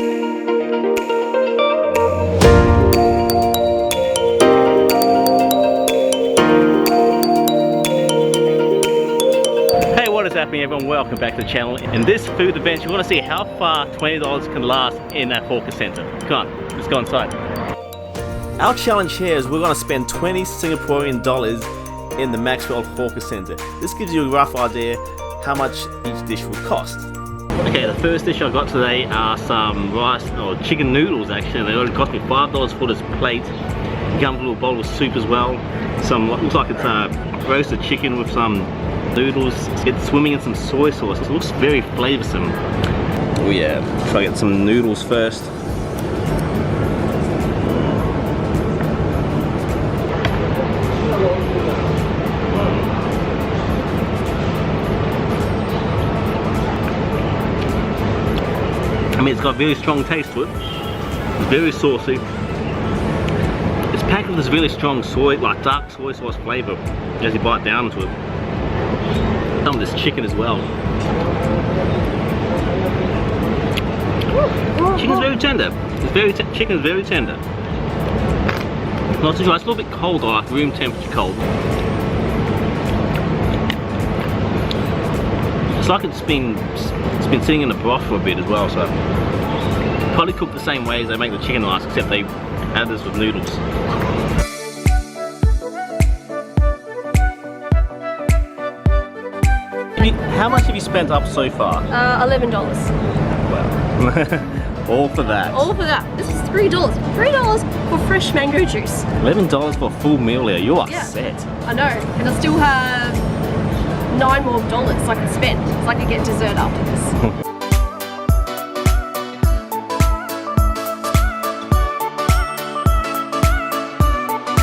What is happening, everyone? Welcome back to the channel. In this food adventure, we want to see how far $20 can last in a hawker center. Come on, let's go inside. Our challenge here is we're going to spend 20 Singaporean dollars in the Maxwell Hawker Center. This gives you a rough idea how much each dish will cost. Okay, the first dish I got today are some rice or chicken noodles. Actually, they only cost me $5 for this plate. Comes with a little bowl of soup as well. Some looks like it's roasted chicken with some noodles. It's swimming in some soy sauce. It looks very flavoursome. Oh yeah, try to get some noodles first. I mean, it's got a very strong taste to it. It's very saucy. It's packed with this really strong soy, like dark soy sauce flavour as you bite down into it. Some of this chicken as well. Chicken's very tender. Chicken is very tender. Not too dry. It's a little bit cold, like room temperature cold. It's like it's been sitting in the broth for a bit as well. So probably cooked the same way as they make the chicken rice, except they add this with noodles. How much have you spent up so far? $11. Wow. All for that. All for that. This is $3. $3 for fresh mango juice. $11 for a full meal here. You are set. I know. And I still have $9 more I can spend. So I can get dessert after this.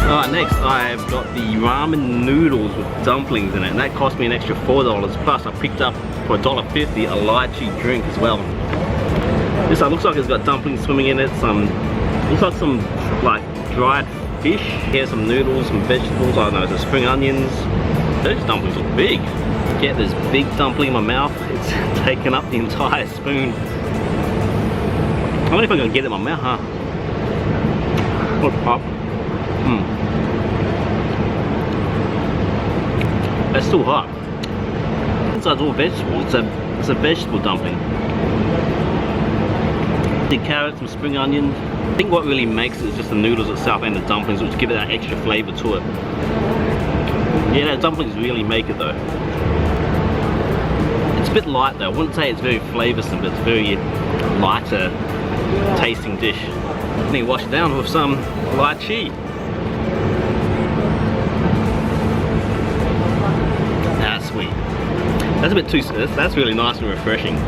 Alright, next I've got the ramen noodles with dumplings in it, and that cost me an extra $4. Plus I picked up for $1.50 a lychee drink as well. This looks like it's got dumplings swimming in it, looks like some like dried fish. Here's some noodles, some vegetables, I don't know, some spring onions. Those dumplings look big. Get this big dumpling in my mouth, it's taken up the entire spoon. I wonder if I'm going to get it in my mouth, huh? What pop? It's still hot. Inside's all vegetables. It's a vegetable dumpling. The carrots, some spring onions. I think what really makes it is just the noodles itself and the dumplings, which give it that extra flavour to it. Yeah, the dumplings really make it though. It's a bit light though. I wouldn't say it's very flavoursome, but it's a very lighter tasting dish. Then you wash it down with some lychee. Sweet. That's a bit too. That's really nice and refreshing.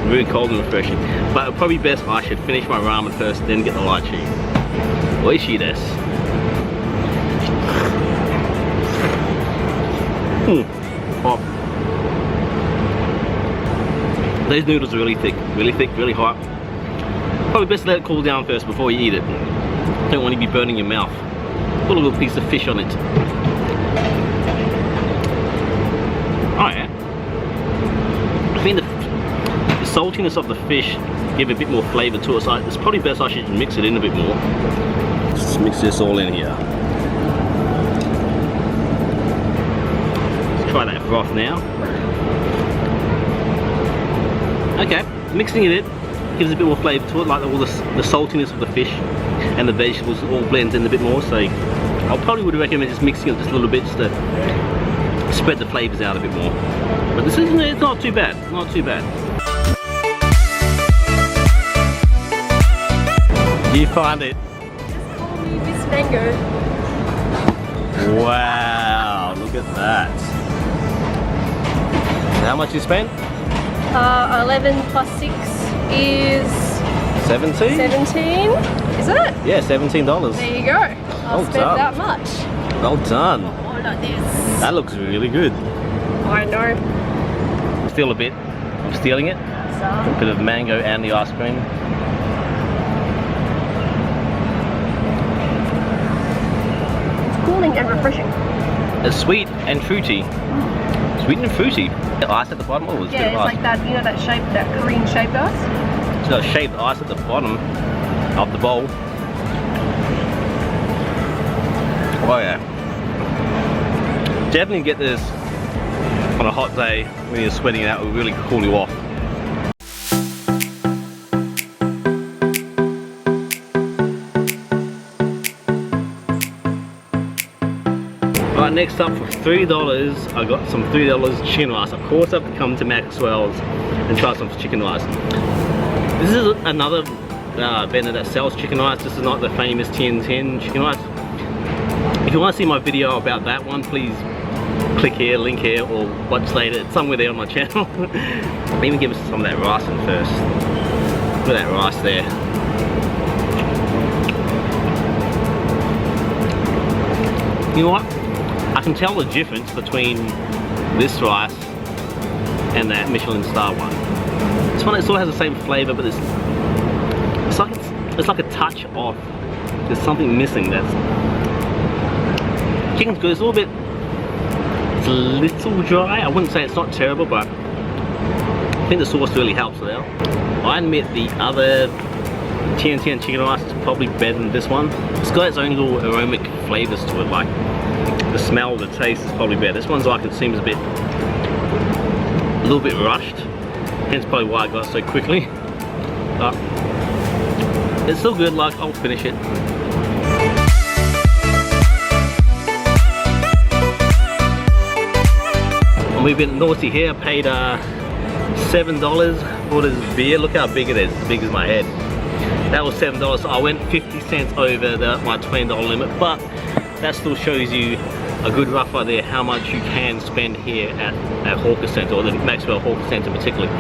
Really cold and refreshing. But it'd probably be best I should finish my ramen first, then get the lychee. Oishii desu. Hot. These noodles are really thick, really hot. Probably best to let it cool down first before you eat it. Don't want to be burning your mouth. Put a little piece of fish on it. Oh yeah. I think the saltiness of the fish give a bit more flavour to it, so it's probably best I should mix it in a bit more. Just mix this all in here. Let's try that broth now. Okay, mixing it in gives a bit more flavour to it, like all the saltiness of the fish and the vegetables all blends in a bit more, so I probably would recommend just mixing it just a little bit just to spread the flavours out a bit more. But this isn't, it's not too bad, not too bad. You find it? Just call me Miss Mango. Wow, look at that. How much you spent? 11 plus 6 is 17? 17. Is it? Yeah, $17. There you go. I'll Well spend done. that much. Well done. Oh, look at this. That looks really good. I know. Still a bit. I'm stealing it. A bit of mango and the ice cream. It's cooling and refreshing. It's sweet and fruity. Sweet and fruity. The ice at the bottom, or was Yeah, it's like that, you know, that shape, that Korean shaped ice. got shaved ice at the bottom of the bowl. Oh yeah. Definitely get this on a hot day when you're sweating out, it will really cool you off. Right, next up for $3, I got some $3 chicken rice. Of course I have to come to Maxwell's and try some chicken rice. This is another vendor that sells chicken rice. This is not the famous 1010 chicken rice. If you want to see my video about that one, please click here, link here, or watch later. It's somewhere there on my channel. Let me give us some of that rice in first. Look at that rice there. You know what? I can tell the difference between this rice and that Michelin star one. This one, it still has the same flavor, but it's like a touch off. There's something missing. That's chicken's good. It's a little dry. I wouldn't say it's not terrible, but I think the sauce really helps it out. I admit the other 1010 chicken rice is probably better than this one. It's got its own little aromatic flavors to it, like the smell, the taste is probably better. This one's like, it seems a little bit rushed, hence probably why I got it so quickly. But it's still good, like I'll finish it. And we've been naughty here, paid $7 for this beer. Look how big it is, as big as my head. That was $7, so I went 50 cents over my $20 limit, but that still shows you a good rough idea how much you can spend here at Hawker Center, or the Maxwell Hawker Center particularly.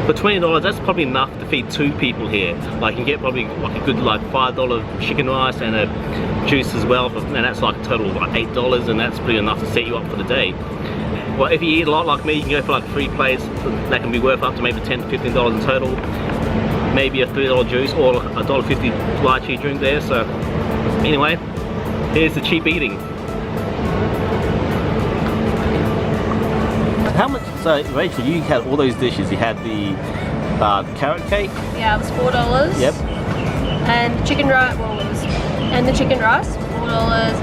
For $20, that's probably enough to feed 2 people here. Like you can get probably like a good like $5 chicken rice and a juice as well, and that's like a total of like $8, and that's pretty enough to set you up for the day. Well, if you eat a lot like me, you can go for like 3 plates. That can be worth up to maybe $10 to $15 in total. Maybe a $3 juice or a $1.50 lychee drink there. So anyway, here's the cheap eating. How much? So Rachel, you had all those dishes. You had the carrot cake. Yeah, it was $4. Yep. And chicken rice. Well, it was, and the chicken rice $4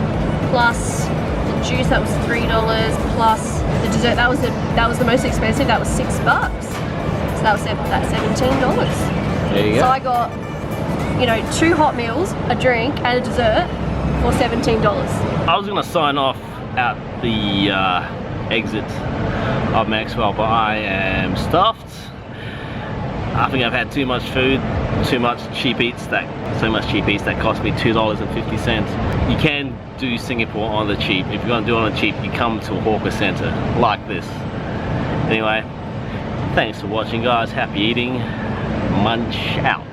plus the juice, that was $3 plus the dessert. That was the most expensive. That was $6. So that was $17. There you go. So I got, you know, 2 hot meals, a drink, and a dessert for $17. I was gonna sign off at the exit of Maxwell, but I am stuffed. I think I've had too much food, so much cheap eats that cost me $2.50. You can do Singapore on the cheap. If you're gonna do it on the cheap, you come to a Hawker Center like this. Anyway, thanks for watching guys, happy eating, munch out.